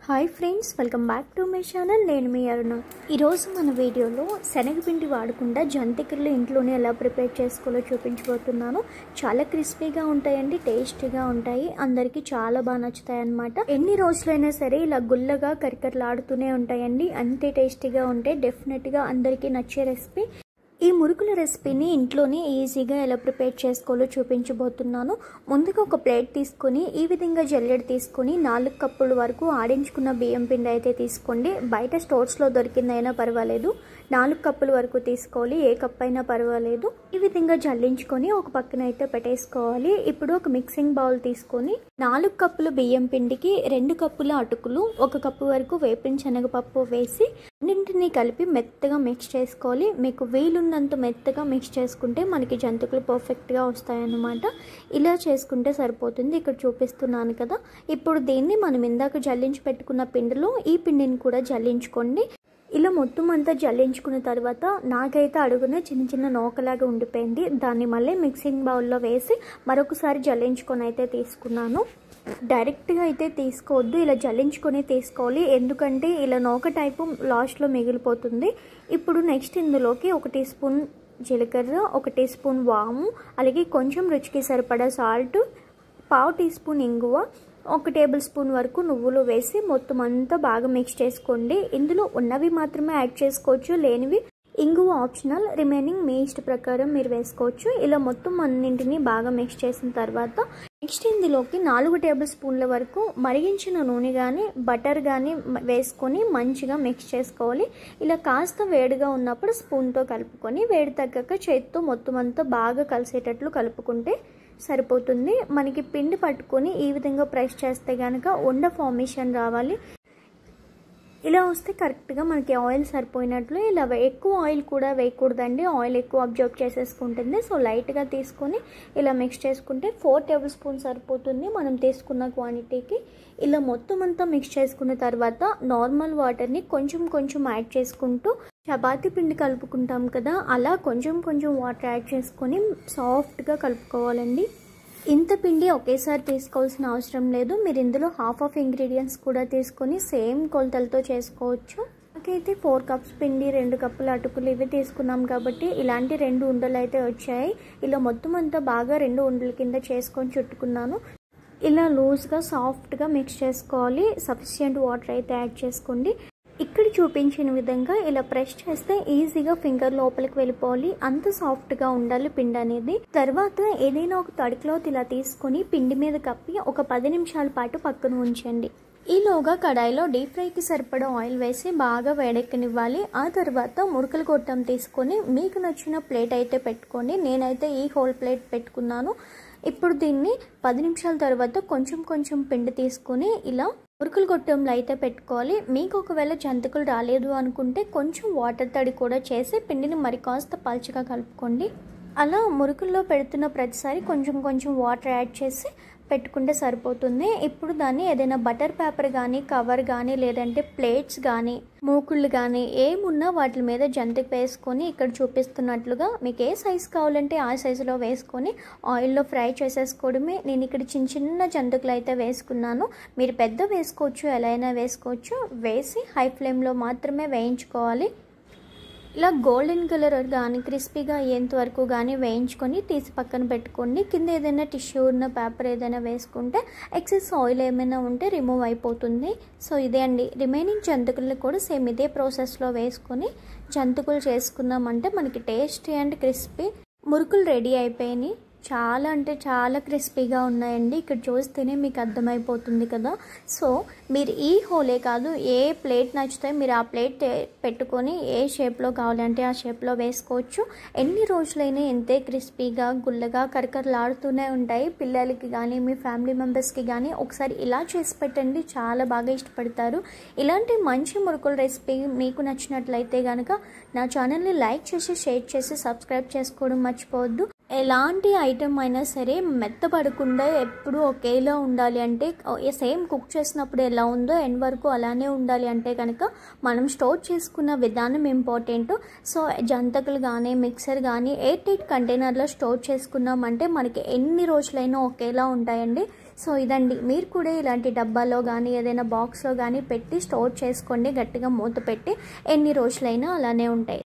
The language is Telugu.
Hi friends, welcome back to my channel. నేను మీ అరుణ. ఈరోజు మన వీడియోలో శనగపిండి వాడకుండా జంతికలు ఇంట్లోనే ఎలా ప్రిపేర్ చేసుకోవాలో చూపించబోతున్నాను. చాలా క్రిస్పీగా ఉంటాయండి, టేస్టీగా ఉంటాయి, అందరికీ చాలా బాగా నచ్చుతాయి అన్నమాట. ఎన్ని రోజులైనా సరే ఇలా గుల్లగా కరికరలాడుతూనే ఉంటాయండి, అంతే టేస్టీగా ఉంటాయి. డెఫినెట్గా అందరికీ నచ్చే రెసిపీ. ఈ మురుకుల రెసిపీని ఇంట్లోనే ఈజీగా ఎలా ప్రిపేర్ చేసుకోవాలో చూపించబోతున్నాను. ముందుగా ఒక ప్లేట్ తీసుకొని ఈ విధంగా జల్లెడ తీసుకొని 4 కప్పుల వరకు ఆడించుకున్న బియ్యం పిండి అయితే తీసుకోండి. బయట స్టోర్స్లో దొరికిందైనా పర్వాలేదు, 4 కప్పుల వరకు తీసుకోవాలి, ఏ కప్ అయినా పర్వాలేదు. ఈ విధంగా జల్లించుకొని ఒక పక్కన అయితే పెట్టేసుకోవాలి. ఇప్పుడు ఒక మిక్సింగ్ బౌల్ తీసుకొని 4 కప్పుల బియ్యం పిండికి 2 కప్పుల అటుకులు, 1 కప్పు వరకు వేపిన శనగపప్పు వేసి అన్నింటినీ కలిపి మెత్తగా మిక్స్ చేసుకోవాలి. మీకు వీలున్నంత మెత్తగా మిక్స్ చేసుకుంటే మనకి జంతికలు పర్ఫెక్ట్గా వస్తాయన్నమాట. ఇలా చేసుకుంటే సరిపోతుంది. ఇక్కడ చూపిస్తున్నాను కదా. ఇప్పుడు దీన్ని మనం ఇందాక జల్లించి పెట్టుకున్న పిండిలో ఈ పిండిని కూడా జల్లించుకోండి. ఇలా మొత్తం అంతా జల్లించుకున్న తర్వాత నాకైతే అడుగున చిన్న చిన్న నోకలాగా ఉండిపోయింది. దాన్ని మళ్ళీ మిక్సింగ్ బౌల్లో వేసి మరొకసారి జల్లించుకొని అయితే తీసుకున్నాను. డైరెక్ట్గా అయితే తీసుకోవద్దు, ఇలా జల్లించుకొని తీసుకోవాలి, ఎందుకంటే ఇలా నోక టైపు లాస్ట్లో మిగిలిపోతుంది. ఇప్పుడు నెక్స్ట్ ఇందులోకి 1 టీ స్పూన్ జీలకర్ర, 1 టీ స్పూన్ వాము, అలాగే కొంచెం రుచికి సరిపడా సాల్ట్, 1/2 టీ స్పూన్ ఇంగువ, 1 టేబుల్ స్పూన్ వరకు నువ్వులు వేసి మొత్తం అంతా బాగా మిక్స్ చేసుకోండి. ఇందులో ఉన్నవి మాత్రమే యాడ్ చేసుకోవచ్చు, లేనివి ఇంగువ ఆప్షనల్, రిమైనింగ్ మీ ఇష్ట ప్రకారం మీరు వేసుకోవచ్చు. ఇలా మొత్తం అన్నింటినీ బాగా మిక్స్ చేసిన తర్వాత నెక్స్ట్ ఇందులోకి 4 టేబుల్ స్పూన్ల వరకు మరిగించిన నూనె కానీ బటర్ కానీ వేసుకొని మంచిగా మిక్స్ చేసుకోవాలి. ఇలా కాస్త వేడిగా ఉన్నప్పుడు స్పూన్తో కలుపుకొని వేడి తగ్గాక చేతితో మొత్తం అంతా బాగా కలిసేటట్లు కలుపుకుంటే సరిపోతుంది. మనకి పిండి పట్టుకొని ఈ విధంగా ప్రెస్ చేస్తే కనుక ఉండ ఫార్మేషన్ రావాలి. ఇలా వస్తే కరెక్ట్గా మనకి ఆయిల్ సరిపోయినట్లు. ఇలా ఎక్కువ ఆయిల్ కూడా వేయకూడదండి, ఆయిల్ ఎక్కువ అబ్జర్వ్ చేసేసుకుంటుంది. సో లైట్గా తీసుకొని ఇలా మిక్స్ చేసుకుంటే 4 టేబుల్ స్పూన్ సరిపోతుంది మనం తీసుకున్న క్వాంటిటీకి. ఇలా మొత్తం అంతా మిక్స్ చేసుకున్న తర్వాత నార్మల్ వాటర్ని కొంచెం కొంచెం యాడ్ చేసుకుంటూ చపాతీ పిండి కలుపుకుంటాం కదా, అలా కొంచెం కొంచెం వాటర్ యాడ్ చేసుకొని సాఫ్ట్గా కలుపుకోవాలండి. ఇంత పిండి ఒకేసారి తీసుకోవాల్సిన అవసరం లేదు. మీరు ఇందులో హాఫ్ ఇంగ్రీడియంట్స్ కూడా తీసుకొని సేమ్ కొలతలతో చేసుకోవచ్చు. నాకైతే 4 కప్స్ పిండి, 2 కప్పుల అటుకులు ఇవి తీసుకున్నాం కాబట్టి ఇలాంటి 2 ఉండలు అయితే వచ్చాయి. ఇలా మొత్తం అంతా బాగా 2 ఉండల కింద చేసుకొని చుట్టుకున్నాను. ఇలా లూజ్గా సాఫ్ట్గా మిక్స్ చేసుకోవాలి. సఫిషియంట్ వాటర్ అయితే యాడ్ చేసుకోండి. ఇక్కడ చూపించిన విధంగా ఇలా ప్రెస్ చేస్తే ఈజీగా ఫింగర్ లోపలికి వెళ్ళిపోవాలి, అంత సాఫ్ట్గా ఉండాలి పిండి అనేది. తర్వాత ఏదైనా ఒక తడి క్లాత్ ఇలా తీసుకొని పిండి మీద కప్పి ఒక 10 నిమిషాల పాటు పక్కన ఉంచండి. ఈలోగా కడాయిలో డీప్ ఫ్రైకి సరిపడా ఆయిల్ వేసి బాగా వేడెక్కనివ్వాలి. ఆ తర్వాత మురుకుల గొట్టం తీసుకొని మీకు నచ్చిన ప్లేట్ అయితే పెట్టుకోండి. నేనైతే ఈ హోల్ ప్లేట్ పెట్టుకున్నాను. ఇప్పుడు దీన్ని 10 నిమిషాల తర్వాత కొంచెం కొంచెం పిండి తీసుకొని ఇలా మురుకుల గొట్టంలో అయితే పెట్టుకోవాలి. మీకు ఒకవేళ జంతికలు రాలేదు అనుకుంటే కొంచెం వాటర్ తడి కూడా చేసి పిండిని మరి కాస్త పల్చగా కలుపుకోండి. అలా మురుకుల్లో పెడుతున్న ప్రతిసారి కొంచెం కొంచెం వాటర్ యాడ్ చేసి పెట్టుకుంటే సరిపోతుంది. ఇప్పుడు దాన్ని ఏదైనా బటర్ పేపర్ కానీ, కవర్ కానీ, లేదంటే ప్లేట్స్ కానీ, మూకుళ్ళు కానీ ఏమున్నా వాటి మీద జంతిక వేసుకొని ఇక్కడ చూపిస్తున్నట్లుగా మీకు ఏ సైజు కావాలంటే ఆ సైజులో వేసుకొని ఆయిల్లో ఫ్రై చేసేసుకోవడమే. నేను ఇక్కడ చిన్న చిన్న జంతికలు అయితే వేసుకున్నాను. మీరు పెద్ద వేసుకోవచ్చు, ఎలా అయినా వేసుకోవచ్చు. వేసి హై ఫ్లేమ్లో మాత్రమే వేయించుకోవాలి. ఇలా గోల్డెన్ కలర్ కానీ క్రిస్పీగా అయ్యేంత వరకు కానీ వేయించుకొని తీసి పక్కన పెట్టుకోండి. కింద ఏదైనా టిష్యూ ఉన్న పేపర్ ఏదైనా వేసుకుంటే ఎక్సెస్ ఆయిల్ ఏమైనా ఉంటే రిమూవ్ అయిపోతుంది. సో ఇదే అండి, రిమైనింగ్ జంతికలు కూడా సేమ్ ఇదే ప్రాసెస్లో వేసుకొని జంతికలు చేసుకున్నామంటే మనకి టేస్టీ అండ్ క్రిస్పీ మురుకులు రెడీ అయిపోయినాయి. చాలా అంటే చాలా క్రిస్పీగా ఉన్నాయండి. ఇక్కడ చూస్తేనే మీకు అర్థమైపోతుంది కదా. సో మీరు ఈ హోలే కాదు, ఏ ప్లేట్ నచ్చితే మీరు ఆ ప్లేట్ పెట్టుకొని ఏ షేప్లో కావాలంటే ఆ షేప్లో వేసుకోవచ్చు. ఎన్ని రోజులైనా ఎంతే క్రిస్పీగా గుల్లగా కరకరలాడుతూనే ఉంటాయి. పిల్లలకి కానీ మీ ఫ్యామిలీ మెంబర్స్కి కానీ ఒకసారి ఇలా చేసి పెట్టండి, చాలా బాగా ఇష్టపడతారు. ఇలాంటి మంచి మురుకుల రెసిపీ మీకు నచ్చినట్లయితే కనుక నా ఛానల్ని లైక్ చేసి, షేర్ చేసి, సబ్స్క్రైబ్ చేసుకోవడం మర్చిపోవద్దు. ఎలాంటి ఐటమ్ అయినా సరే మెత్తపడకుండా ఎప్పుడు ఒకేలా ఉండాలి అంటే, సేమ్ కుక్ చేసినప్పుడు ఎలా ఉందో ఎండ్ వరకు అలానే ఉండాలి అంటే కనుక మనం స్టోర్ చేసుకున్న విధానం ఇంపార్టెంట్. సో జంతికలు కానీ మిక్సర్ కానీ ఎయిర్ టైట్ కంటైనర్లో స్టోర్ చేసుకున్నామంటే మనకి ఎన్ని రోజులైనా ఒకేలా ఉంటాయండి. సో ఇదండి, మీరు కూడా ఇలాంటి డబ్బాలో కానీ ఏదైనా బాక్స్లో కానీ పెట్టి స్టోర్ చేసుకోండి. గట్టిగా మూత పెట్టి ఎన్ని రోజులైనా అలానే ఉంటాయి.